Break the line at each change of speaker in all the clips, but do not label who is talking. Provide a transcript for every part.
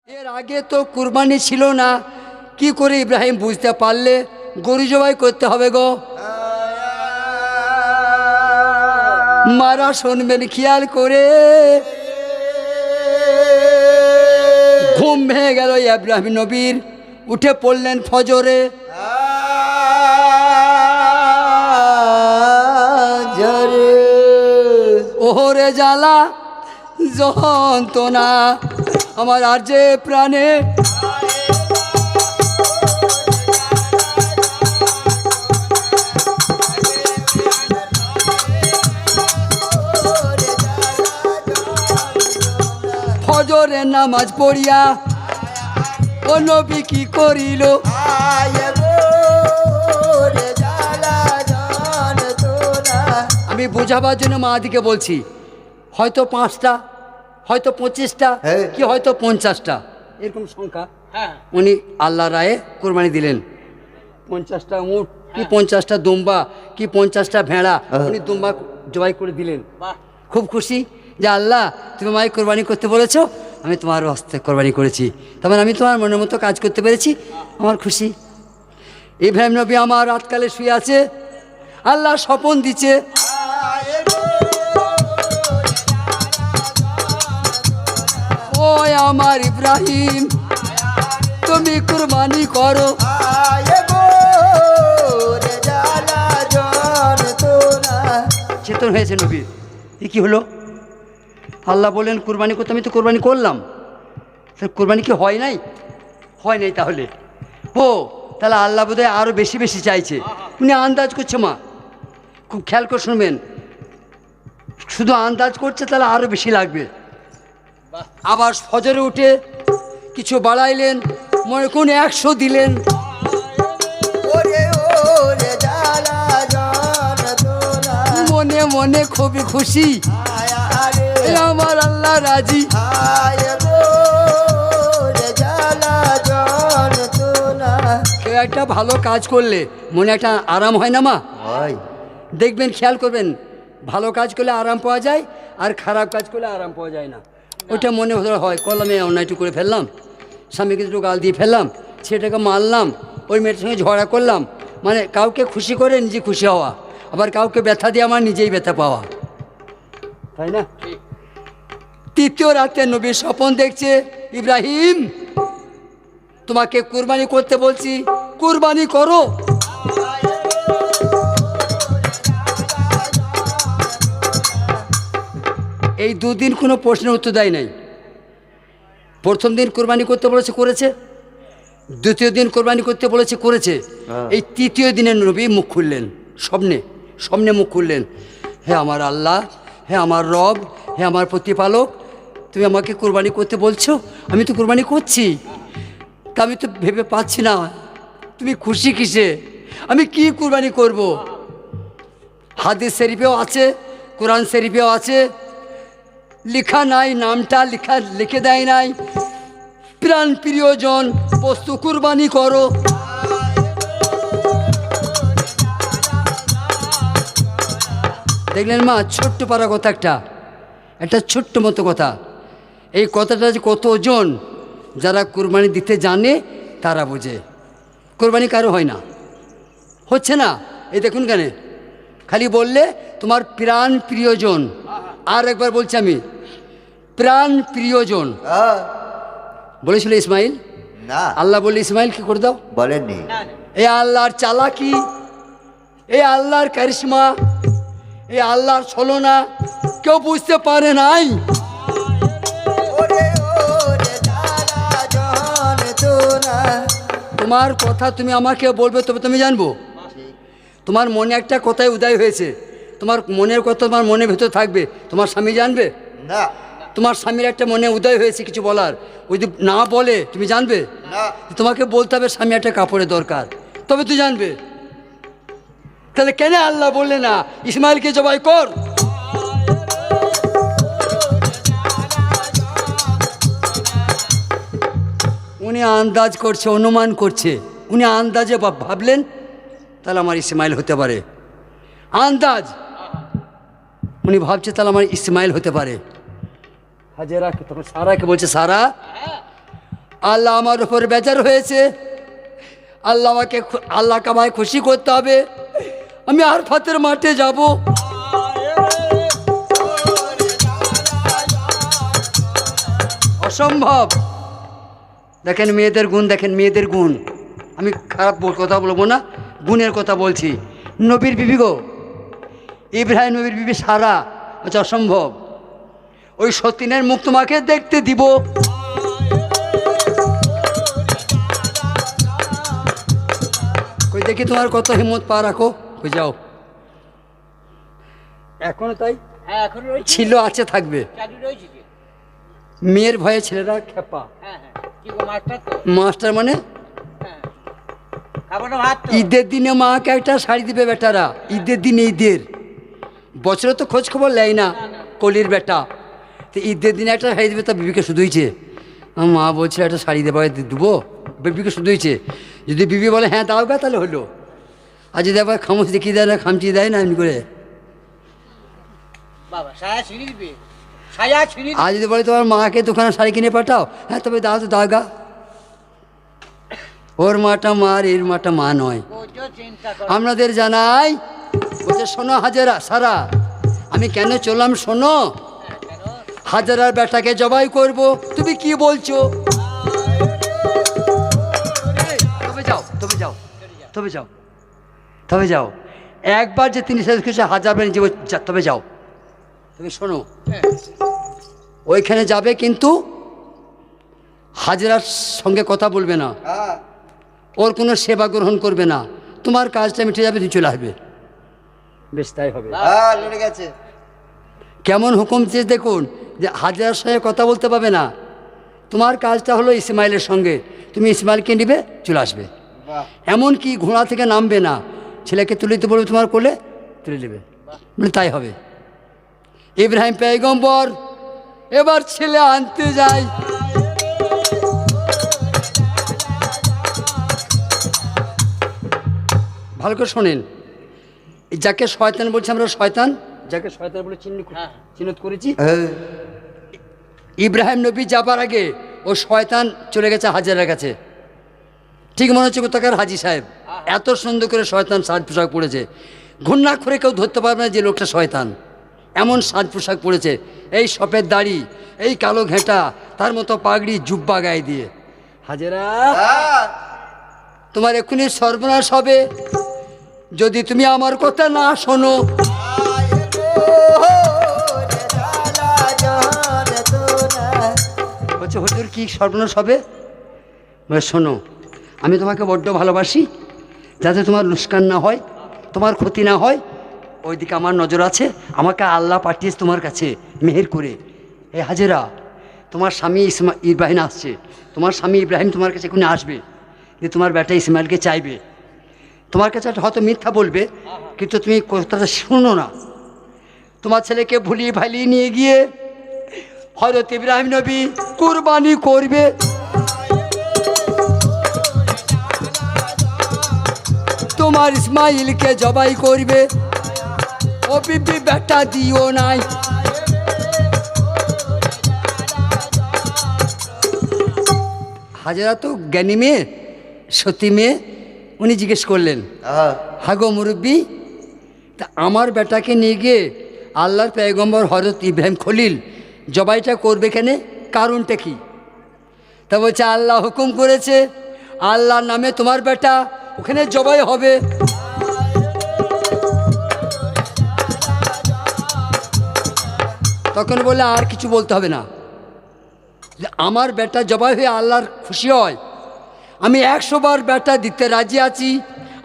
এর আগে তো কুরবানি ছিল না, কি করে ইব্রাহিম বুঝতে পারলে গরু জবাই করতে হবে গো? মারা শুনবেন খেয়াল করে। ঘুম ভেঙে গেল ইব্রাহিম নবীর, উঠে পড়লেন ফজরে। ওহরে জ্বালা যন্ত্রণা আমার আর যে প্রাণে, ফজরের নামাজ পড়িয়া ও নবী কি করিল? আমি বোঝাবার জন্য মা দিকে বলছি, হয়তো 5টা, হয়তো 25টা, কি হয়তো 50টা, এরকম সংখ্যা উনি আল্লাহ রায়ে কোরবানি দিলেন। 50টা উট কি 50টা দুম্বা কি 50টা ভেড়া উনি দুম্বা জবাই করে দিলেন। খুব খুশি যে আল্লাহ তুমি আমায় কোরবানি করতে বলেছো, আমি তোমার হস্তে কোরবানি করেছি, তার মানে আমি তোমার মনের মতো কাজ করতে পেরেছি, আমার খুশি। ইব্রাহিম নবী আমার রাতকালে শুয়ে আছে, আল্লাহ স্বপন দিচ্ছে, ও আমার ইব্রাহিম তুমি কুরবানি করো। চেতন হয়েছে নবী, এ কি হলো? আল্লাহ বললেন কুরবানি করতে, আমি তো কোরবানি করলাম, কোরবানি কি হয় নাই? হয় নাই, তাহলে ও তাহলে আল্লাহ বোধহয় আরও বেশি বেশি চাইছে। উনি আন্দাজ করছে, মা খুব খেয়াল করে শুনবেন, শুধু আন্দাজ করছে তাহলে আরও বেশি লাগবে। আবার ফজরে উঠে কিছু বাড়াইলেন, মনে কোন 100 দিলেন। মনে মনে খুবই খুশি, আমার আল্লাহ রাজি। কেউ একটা ভালো কাজ করলে মনে একটা আরাম হয় না মা? দেখবেন, খেয়াল করবেন, ভালো কাজ করলে আরাম পাওয়া যায়, আর খারাপ কাজ করলে আরাম পাওয়া যায় না। ওইটা মনে হয় কলমে অন্যায়টু করে ফেললাম, স্বামীকে দুটো গাল দিয়ে ফেললাম, ছেলেটাকে মারলাম, ওই মেয়েটার সঙ্গে ঝগড়া করলাম, মানে কাউকে খুশি করে নিজে খুশি হওয়া, আবার কাউকে ব্যথা দিয়ে আমার নিজেই ব্যথা পাওয়া, তাই না? তৃতীয় রাতে নবী স্বপন দেখছে, ইব্রাহিম তোমাকে কুরবানি করতে বলছি, কুরবানি করো। এই দুদিন কোনো প্রশ্নের উত্তর দেয় নাই। প্রথম দিন কোরবানি করতে বলেছে, করেছে। দ্বিতীয় দিন কোরবানি করতে বলেছে, করেছে। এই তৃতীয় দিনে নবী মুখ খুললেন, স্বপ্নে মুখ খুললেন, হে আমার আল্লাহ, হে আমার রব, হে আমার প্রতিপালক, তুমি আমাকে কোরবানি করতে বলছো, আমি তো কোরবানি করছি, তা আমি তো ভেবে পাচ্ছি না তুমি খুশি কিসে, আমি কি কোরবানি করব? হাদিস শরীফেও আছে, কোরআন শরীফেও আছে, লেখা নাই, নামটা লিখে দেয় নাই, প্রাণ প্রিয়জন বস্তু কুরবানি করো। দেখলেন মা, ছোট্ট পারা কথা, একটা ছোট্ট মতো কথা। এই কথাটা যে কতজন যারা কুরবানি দিতে জানে তারা বোঝে। কোরবানি কারো হয় না, হচ্ছে না, এই দেখুন কেন, খালি বললে তোমার প্রাণ প্রিয়জন। আর একবার বলছি আমি, প্রাণ প্রিয়জন বলেছিল ইসমাইল, আল্লাহ বললে ইসমাইল কি করে দাও, বলেননি। এই আল্লাহর চালাকি, এই আল্লাহর কারিশমা, এই আল্লাহর ছলনা কেউ বুঝতে পারে নাই। তোমার কথা তুমি আমাকে বলবে, তবে তুমি জানবো। তোমার মনে একটা কথাই উদয় হয়েছে, তোমার মনের কথা তোমার মনের ভেতর থাকবে, তোমার স্বামী জানবে না। তোমার স্বামীর একটা মনে উদয় হয়েছে কিছু বলার, ওই যদি না বলে তুমি জানবে না। তোমাকে বলতে হবে স্বামী একটা কাপড়ের দরকার, তবে তুই জানবে। তাহলে কেন আল্লাহ বললে না ইসমাইলকে জবাই কর? উনি আন্দাজ করছে, অনুমান করছে, উনি আন্দাজে ভাবলেন তাহলে আমার ইসমাইল হতে পারে। আন্দাজ উনি ভাবছে তাহলে আমার ইসমাইল হতে পারে। হাজেরা তখন সারাকে বলছে, সারা আল্লাহ আমার উপর বেজার হয়েছে, আল্লাহকে আমায় খুশি করতে হবে। আমি আরাফাতের মাঠে যাব। অসম্ভব। দেখেন মেয়েদের গুণ, দেখেন মেয়েদের গুণ। আমি খারাপ কথা বলবো না, গুণের কথা বলছি। নবীর বিবি গো, ইব্রাহিম নবীর বিবি সারা হচ্ছে অসম্ভব। ওই সতীনের মুখ তোমাকে দেখতে দিব। কই দেখি তোমার কত হিম্মত পা রাখো। কই যাও, এখনো তাই ছিল, আছে, থাকবে। মেয়ের ভয়ে ছেলেরা খেপা। মাস্টার মানে ঈদের দিনে মাকে একটা শাড়ি দিবে বেটারা, ঈদের দিনে, ঈদের বছরে তো খোঁজ খবর নেয় না কলির বেটা, তো ঈদের দিনে একটা শাড়ি দেবে। তা বিবিকে শুধুইছে, মা বলছে একটা শাড়ি দেবো, বিবিকে শুধুইছে। যদি বিবি বলে হ্যাঁ দাও গা, তাহলে হলো। আর যদি আবার খামোশ দেখিয়ে দেয় না, খামচি দেয় না এমনি করে। আর যদি বলে তোমার মাকে দোকানে শাড়ি কিনে পাঠাও, হ্যাঁ তবে দাও তো দাও গা। ওর মাটা মার, এর মাটা মা নয়। আপনাদের জানাই, বলছে শোনো হাজেরা সারা, আমি কেন চললাম শোনো। হাজারার বেটাকে জবাই করব, তুমি কি বলছো? তবে যাও, তবে যাও, তবে যাও, তবে যাও। একবার যে তিনি শেষ করেছে হাজার বার জীবন, তবে যাও। তুমি শোনো, ওইখানে যাবে কিন্তু হাজেরার সঙ্গে কথা বলবে না, ওর কোনো সেবা গ্রহণ করবে না। তোমার কাজটা মিটে যাবে, তুমি চলে আসবে। বেশ তাই হবে। কেমন হুকুম চেয়ে দেখুন, যে হাজেরার সঙ্গে কথা বলতে পারবে না। তোমার কাজটা হলো ইসমাইলের সঙ্গে, তুমি ইসমাইলকে নিবে, চলে আসবে। এমনকি ঘোড়া থেকে নামবে না, ছেলেকে তুলে দিতে বলবে তোমার কোলে, তুলে দেবে। বলে তাই হবে। ইব্রাহিম পয়গম্বর এবার ছেলে আনতে যায়। ভালো করে শোনেন, যাকে শয়তান বলছি আমরা, শয়তান যাকে শয়তান বলে চিহ্নিত করেছি, ইব্রাহিম নবী যাবার আগে ও শয়তান চলে গেছে হাজেরার কাছে। ঠিক মনে হচ্ছে কোথাকার হাজি সাহেব, এত সুন্দর করে শয়তান সাজ পোশাক পরেছে, ঘূর্ণা করে কেউ ধরতে পারবে না যে লোকটা শয়তান। এমন সাজ পোশাক পরেছে, এই সফেদ দাড়ি, এই কালো ঘেঁটা, তার মতো পাগড়ি, জুব্বা গায়ে দিয়ে। হাজেরা, তোমার এক্ষুনি সর্বনাশ হবে যদি তুমি আমার কথা না শোনো। বলছে হুজুর কি সর্বনাশ হবে? শোনো, আমি তোমাকে বড্ড ভালোবাসি, যাতে তোমার লুস্কান না হয়, তোমার ক্ষতি না হয়, ওইদিকে আমার নজর আছে। আমাকে আল্লাহ পাঠিয়েছে তোমার কাছে মেহের করে। এ হাজেরা, তোমার স্বামী ইব্রাহিম আসছে, তোমার স্বামী ইব্রাহিম তোমার কাছে এখনই আসবে, যে তোমার বেটা ইসমাইলকে চাইবে। তোমার কাছে হয়তো মিথ্যা বলবে, কিন্তু তুমি কথাটা শুনো না। তোমার ছেলেকে ভুলিয়ে ভালিয়ে নিয়ে গিয়ে হযরত ইব্রাহিম নবী কুরবানি করবে। তোমার ইসমাইলকে জবাই করবে। ও বিবি বেটা দিও নাই। হাজেরা তো জ্ঞানী মেয়ে, সতী মেয়ে, উনি জিজ্ঞেস করলেন, হাগো মুরব্বী, তা আমার বেটাকে নিয়ে গিয়ে আল্লাহর পয়গম্বর হযরত ইব্রাহিম খলিল জবাইটা করবে কেন, কারণটা কি? তা বলছে আল্লাহ হুকুম করেছে, আল্লাহর নামে তোমার বেটা ওখানে জবাই হবে। তখন বলে আর কিছু বলতে হবে না, আমার বেটা জবাই হয়ে আল্লাহর খুশি হয়, আমি 100 বার বেটা দিতে রাজি আছি,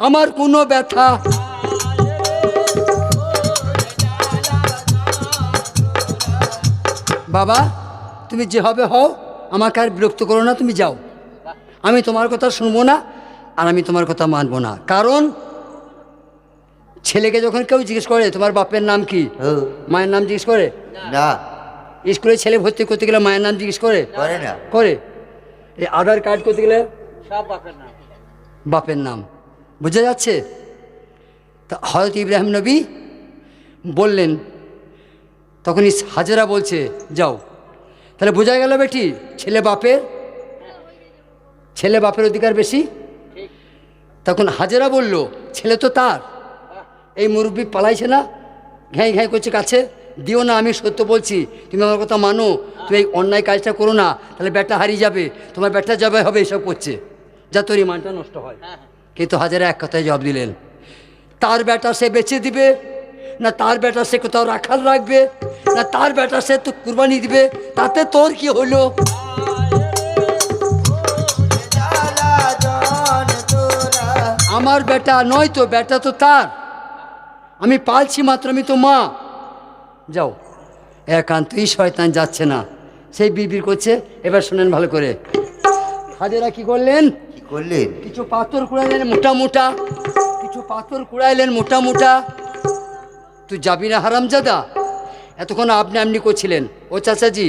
আমার কোনো ব্যথা। বাবা তুমি যে হবে হও, আমাকে আর বিরক্ত করো না, তুমি যাও। আমি তোমার কথা শুনবো না, আর আমি তোমার কথা মানবো না। কারণ ছেলেকে যখন কেউ জিজ্ঞেস করে তোমার বাপের নাম কি, মায়ের নাম জিজ্ঞেস করে না। স্কুলে ছেলে ভর্তি করতে গেলে মায়ের নাম জিজ্ঞেস করে না, করে। এই আধার কার্ড করতে গেলে সব বাপের নাম। বুঝা যাচ্ছে? তা হযরত ইব্রাহিম নবী বললেন, তখন হাজেরা বলছে যাও। তাহলে বোঝা গেল বেটি, ছেলে বাপের ছেলে বাপের অধিকার বেশি। তখন হাজেরা বলল, ছেলে তো তার, এই মুরব্বি পালাইছে না, ঘ্যাঁ ঘ্যাঁ করছে কাছে, দিও না, আমি সত্য বলছি, তুমি আমার কথা মানো, তুমি এই অন্যায় কাজটা করো না, তাহলে ব্যাটা হারিয়ে যাবে, তোমার ব্যাটা জবাই হবে, এসব করছে, যা তোর ইমানটা নষ্ট হয়। কিন্তু হাজেরা এক কথায় জবাব দিলেন, তার ব্যাটা সে বেচে দিবে না, তার ব্যাটা সে কোথাও রাখাল রাখবে না, তার ব্যাটা সে তো কুরবানি দিবে, তাতে তোর কি হলো? আমার বেটা নয় তো, বেটা তো তার, আমি পালছি মাত্র, আমি তো মা। যাও। একান্তই শয়তান যাচ্ছে না, সেই বিড়বিড় করছে। এবার শোনেন ভালো করে, হাজেরা কি করলেন? কিছু পাথর কুড়াইলেন মোটা মোটা, কিছু পাথর কুড়াইলেন মোটা মোটা। তুই যাবি না হারামজাদা? এতক্ষণ আপনি আপনি করছিলেন, ও চাচাজি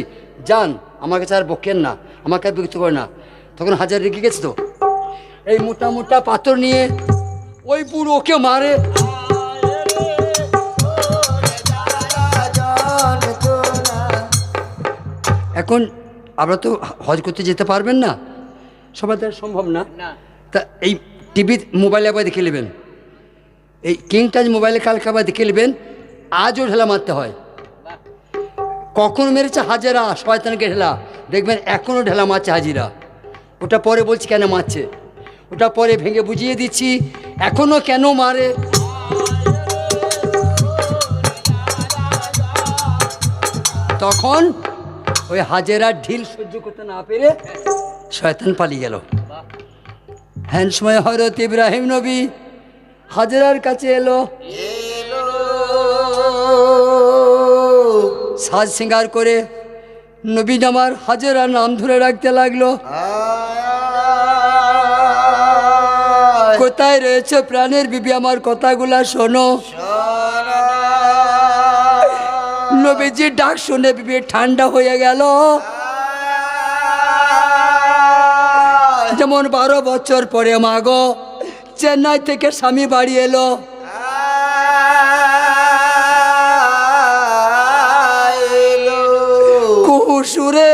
যান, আমার কাছে আর বকেন না, আমাকে আর বিরক্ত করে না। তখন হাজার রেগে গেছে তো, এই মোটা মোটা পাথর নিয়ে ওই বুড়ো ওকে মারে। এখন আমরা তো হজ করতে যেতে পারবেন না, সবার দ্বারা সম্ভব না, তা এই টিভি মোবাইলে আবার দেখে নেবেন, এই কিংটাজ মোবাইলে কালকে আবার দেখে নেবেন, আজও ঢেলা মারতে হয়। কখন মেরেছে হাজেরা শয়তানকে ঢেলা, দেখবেন এখনও ঢেলা মারছে হাজিরা। ওটা পরে বলছি কেন মারছে, ওটা পরে ভেঙে বুঝিয়ে দিচ্ছি এখনও কেন মারে। তখন ওই হাজেরা ঢিল সহ্য করতে না পেরে শয়তান পালিয়ে গেল। হ্যান সময় হযরত ইব্রাহিম নবী হাজেরার কাছে এলো, সাজ সিঙ্গার করে নবী আমার হাজেরা নাম ধরে রাখতে লাগলো, কোথায় রয়েছে প্রাণের বিবি, আমার কথাগুলা শোনো। নবীজি ডাক শুনে বিবি ঠান্ডা হয়ে গেল, যেমন 12 বছর পরে মাগো চেন্নাই থেকে স্বামী বাড়ি এলো। কুহুসুরে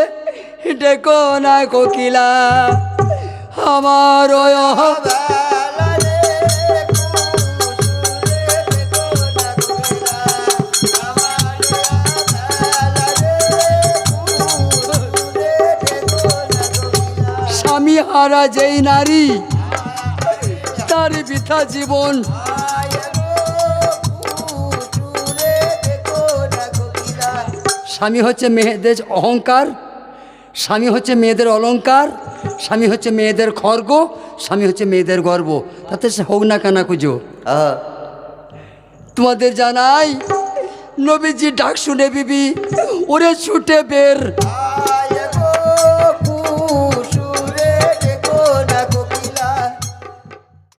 ডেকো না কোকিলা আমার, স্বামী হারা যেই নারী তার বৃথা জীবন। স্বামী হচ্ছে মেয়েদের অহংকার, স্বামী হচ্ছে মেয়েদের অলংকার, স্বামী হচ্ছে মেয়েদের খর্গ, স্বামী হচ্ছে মেয়েদের গর্ব, তাতে সে হোক না কানা খুঁজো। তোমাদের জানাই নবীজি ডাক শুনে বিবি ওরে ছুটে বের।